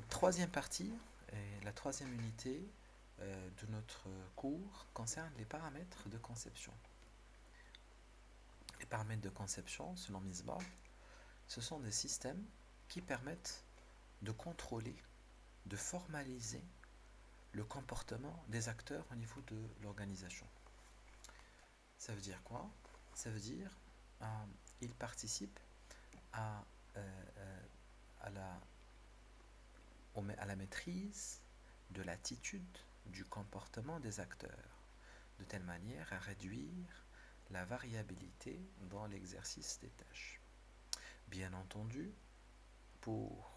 troisième partie, et la troisième unité de notre cours concerne les paramètres de conception. Les paramètres de conception, selon Misbah, ce sont des systèmes qui permettent de contrôler, de formaliser le comportement des acteurs au niveau de l'organisation. Ça veut dire quoi? Ça veut dire qu'ils participent à, à la à la maîtrise de l'attitude, du comportement des acteurs, de telle manière à réduire la variabilité dans l'exercice des tâches. Bien entendu, pour,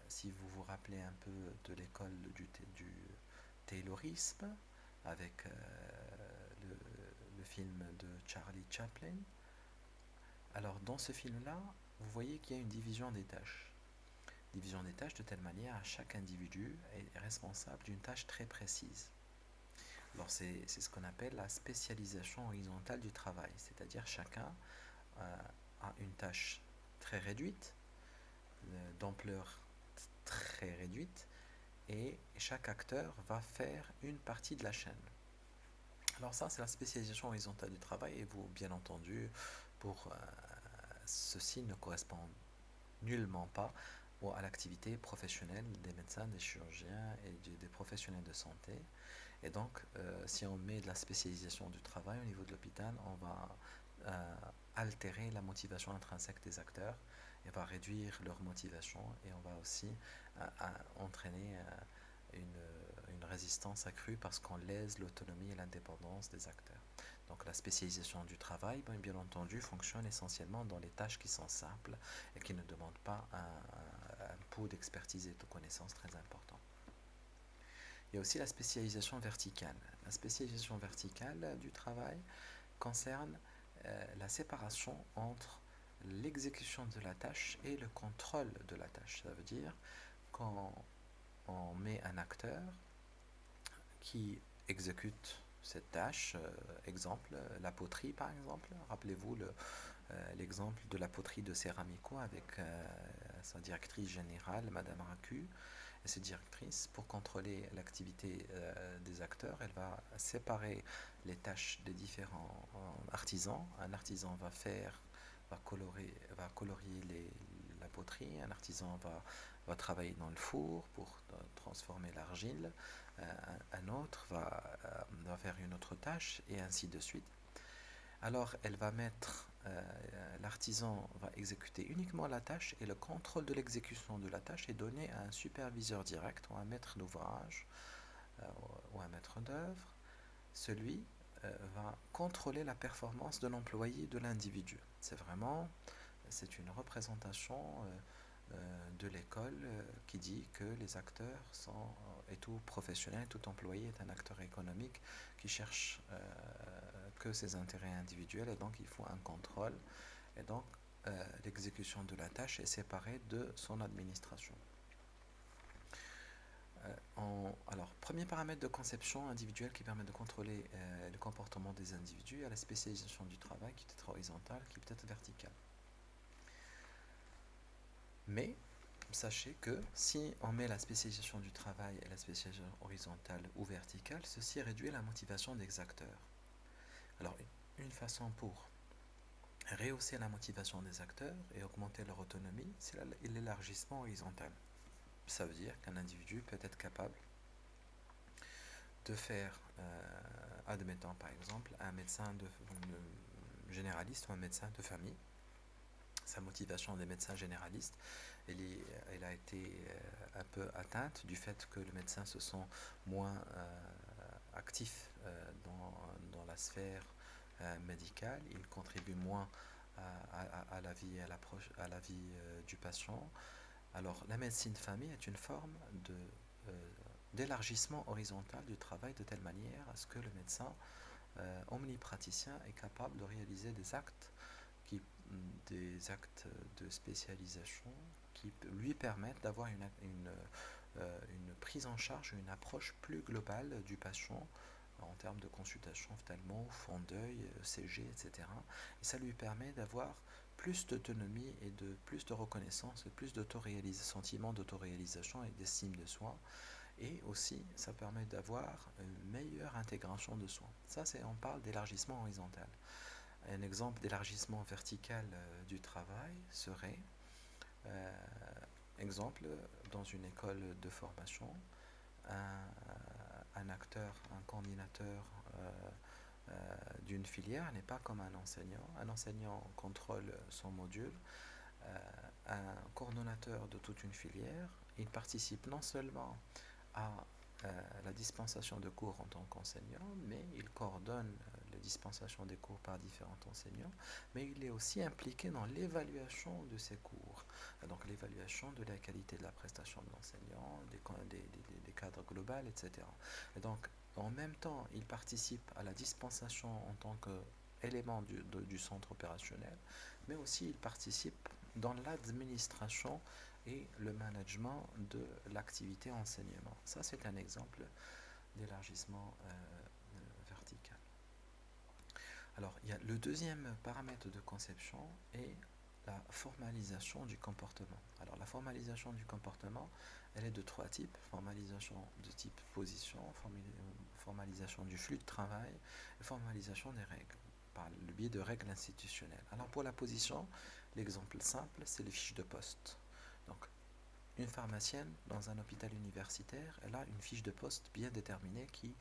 si vous vous rappelez un peu de l'école du Taylorisme, avec le film de Charlie Chaplin, alors dans ce film-là, vous voyez qu'il y a une division des tâches. Division des tâches de telle manière à chaque individu est responsable d'une tâche très précise. Alors c'est ce qu'on appelle la spécialisation horizontale du travail, c'est-à-dire chacun a une tâche très réduite, d'ampleur très réduite, et chaque acteur va faire une partie de la chaîne. Alors ça, c'est la spécialisation horizontale du travail, et vous, bien entendu, pour ceci ne correspond nullement pas à l'activité professionnelle des médecins, des chirurgiens et des professionnels de santé. Et donc, si on met de la spécialisation du travail au niveau de l'hôpital, on va altérer la motivation intrinsèque des acteurs, et va réduire leur motivation, et on va aussi entraîner une résistance accrue parce qu'on lèse l'autonomie et l'indépendance des acteurs. Donc la spécialisation du travail, bien entendu, fonctionne essentiellement dans les tâches qui sont simples et qui ne demandent pas un pot d'expertise et de connaissances très important. Il y a aussi la spécialisation verticale. La spécialisation verticale du travail concerne la séparation entre l'exécution de la tâche et le contrôle de la tâche. Ça veut dire qu'on met un acteur qui exécute cette tâche, exemple, la poterie par exemple. Rappelez-vous l'exemple de la poterie de Céramico avec sa directrice générale, Madame Racu. Et cette directrice, pour contrôler l'activité des acteurs, elle va séparer les tâches des différents artisans. Un artisan va colorier la poterie, un artisan va travailler dans le four pour transformer l'argile, un autre va faire une autre tâche, et ainsi de suite. Alors elle va mettre, l'artisan va exécuter uniquement la tâche, et le contrôle de l'exécution de la tâche est donné à un superviseur direct, ou un maître d'ouvrage, ou un maître d'œuvre. Celui va contrôler la performance de l'employé, de l'individu. C'est une représentation de l'école qui dit que les acteurs sont, et tout professionnel, tout employé est un acteur économique qui cherche que ses intérêts individuels, et donc il faut un contrôle, et donc l'exécution de la tâche est séparée de son administration. Alors, premier paramètre de conception individuelle qui permet de contrôler le comportement des individus, à la spécialisation du travail qui peut être horizontale, qui peut être verticale. Mais sachez que si on met la spécialisation du travail et la spécialisation horizontale ou verticale, ceci réduit la motivation des acteurs. Alors, une façon pour rehausser la motivation des acteurs et augmenter leur autonomie, c'est l'élargissement horizontal. Ça veut dire qu'un individu peut être capable de faire, admettons par exemple, un médecin généraliste ou un médecin de famille. Sa motivation des médecins généralistes, elle a été un peu atteinte du fait que le médecin se sent moins actif dans la sphère médicale, il contribue moins à la vie, à la vie du patient. Alors la médecine de famille est une forme d'élargissement horizontal du travail, de telle manière à ce que le médecin omnipraticien est capable de réaliser des actes de spécialisation qui lui permettent d'avoir une prise en charge, une approche plus globale du patient en termes de consultation ophtalmo, fond d'œil, CG, etc. Et ça lui permet d'avoir plus d'autonomie et de plus de reconnaissance, et plus sentiment d'autoréalisation et d'estime de soi. Et aussi, ça permet d'avoir une meilleure intégration de soi. Ça, on parle d'élargissement horizontal. Un exemple d'élargissement vertical du travail serait, euh, exemple, dans une école de formation, un acteur, un coordinateur d'une filière n'est pas comme un enseignant. Un enseignant contrôle son module. Un coordonnateur de toute une filière, il participe non seulement à la dispensation de cours en tant qu'enseignant, mais il coordonne les dispensations des cours par différents enseignants, mais il est aussi impliqué dans l'évaluation de ces cours, donc l'évaluation de la qualité de la prestation de l'enseignant, des cadres globaux, etc. Et donc, en même temps, il participe à la dispensation en tant qu'élément du centre opérationnel, mais aussi il participe dans l'administration et le management de l'activité enseignement. Ça, c'est un exemple d'élargissement vertical. Alors, il y a le deuxième paramètre de conception est la formalisation du comportement. Alors, la formalisation du comportement, elle est de trois types. Formalisation de type position, formalisation du flux de travail et formalisation des règles, par le biais de règles institutionnelles. Alors, pour la position, l'exemple simple, c'est les fiches de poste. Donc, une pharmacienne dans un hôpital universitaire, elle a une fiche de poste bien déterminée qui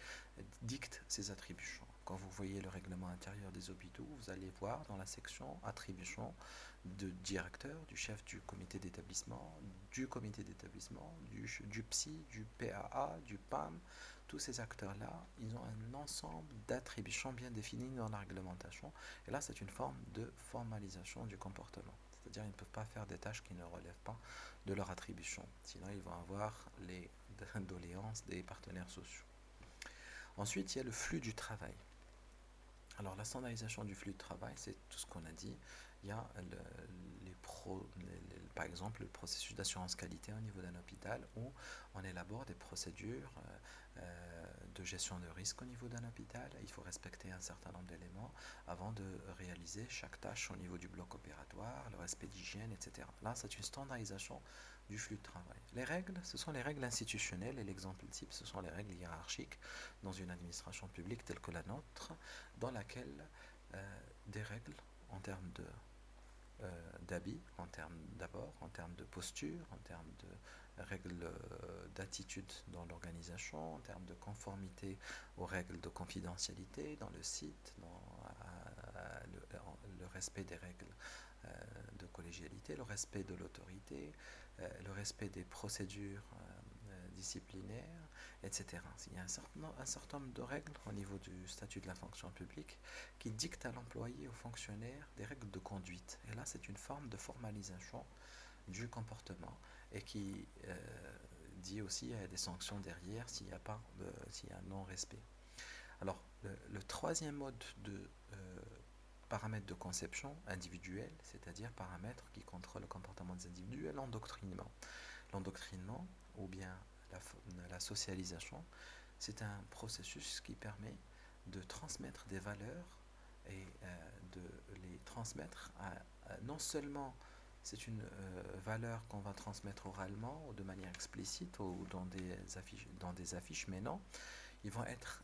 dicte ses attributions. Quand vous voyez le règlement intérieur des hôpitaux, vous allez voir dans la section attributions de directeur, du chef du comité d'établissement, du psy, du PAA, du PAM. Tous ces acteurs-là, ils ont un ensemble d'attributions bien définies dans la réglementation. Et là, c'est une forme de formalisation du comportement. C'est-à-dire qu'ils ne peuvent pas faire des tâches qui ne relèvent pas de leur attribution. Sinon, ils vont avoir les doléances des partenaires sociaux. Ensuite, il y a le flux du travail. Alors, la standardisation du flux de travail, c'est tout ce qu'on a dit. Il y a par exemple le processus d'assurance qualité au niveau d'un hôpital où on élabore des procédures de gestion de risque au niveau d'un hôpital. Il faut respecter un certain nombre d'éléments avant de réaliser chaque tâche au niveau du bloc opératoire, le respect d'hygiène, etc. Là, c'est une standardisation du flux de travail. Les règles, ce sont les règles institutionnelles et l'exemple type, ce sont les règles hiérarchiques dans une administration publique telle que la nôtre, dans laquelle des règles en termes d'habits, en termes de posture, en termes de règles d'attitude dans l'organisation, en termes de conformité aux règles de confidentialité dans le site, dans le respect des règles de collégialité, le respect de l'autorité, le respect des procédures disciplinaires, etc. Il y a un certain nombre de règles au niveau du statut de la fonction publique qui dictent à l'employé, aux fonctionnaires, des règles de conduite. Et là, c'est une forme de formalisation du comportement et qui dit aussi qu'il y a des sanctions derrière s'il y a un non-respect. Alors, le troisième mode de paramètre de conception individuel, c'est-à-dire paramètre qui contrôle le comportement des individus, est l'endoctrinement. L'endoctrinement, ou bien la socialisation, c'est un processus qui permet de transmettre des valeurs et de les transmettre non seulement c'est une valeur qu'on va transmettre oralement ou de manière explicite ou dans des affiches, mais non, ils vont être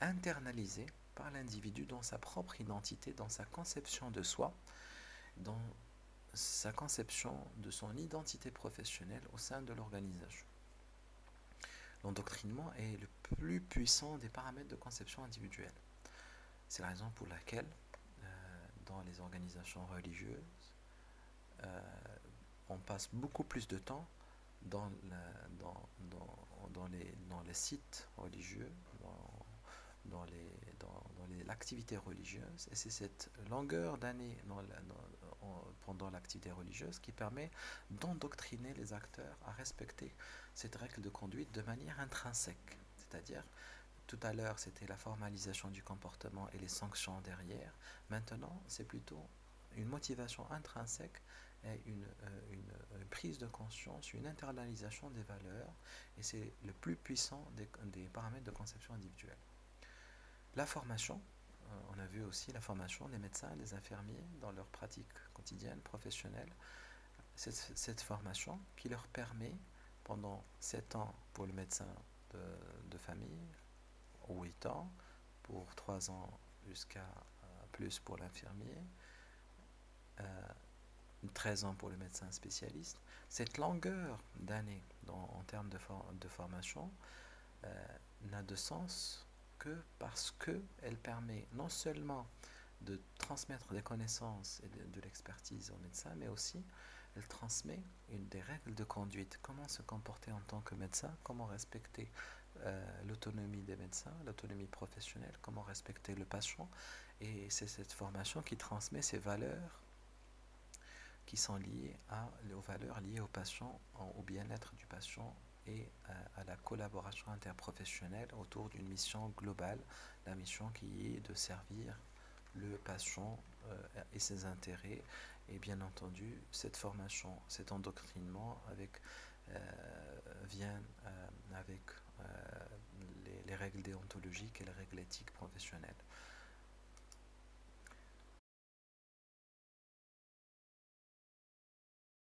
internalisés par l'individu dans sa propre identité, dans sa conception de soi, dans sa conception de son identité professionnelle au sein de l'organisation. L'endoctrinement est le plus puissant des paramètres de conception individuelle. C'est la raison pour laquelle, dans les organisations religieuses, on passe beaucoup plus de temps dans les sites religieux, dans l'activité religieuse, et c'est cette longueur d'année pendant l'activité religieuse qui permet d'endoctriner les acteurs à respecter cette règle de conduite de manière intrinsèque. C'est-à-dire, tout à l'heure, c'était la formalisation du comportement et les sanctions derrière. Maintenant, c'est plutôt une motivation intrinsèque et une prise de conscience, une internalisation des valeurs, et c'est le plus puissant des paramètres de conception individuelle. La formation, on a vu aussi la formation des médecins et des infirmiers dans leur pratique quotidienne, professionnelle. Cette formation qui leur permet, pendant 7 ans pour le médecin de famille, ou 8 ans, pour 3 ans jusqu'à plus pour l'infirmier, 13 ans pour le médecin spécialiste. Cette longueur d'année en termes de formation n'a de sens que parce qu'elle permet non seulement de transmettre des connaissances et de l'expertise aux médecins, mais aussi elle transmet des règles de conduite, comment se comporter en tant que médecin, comment respecter l'autonomie des médecins, l'autonomie professionnelle, comment respecter le patient. Et c'est cette formation qui transmet ces valeurs qui sont liées aux valeurs liées au patient, au bien-être du patient et à la collaboration interprofessionnelle autour d'une mission globale, la mission qui est de servir le patient et ses intérêts. Et bien entendu, cette formation, cet endoctrinement vient avec les règles déontologiques et les règles éthiques professionnelles.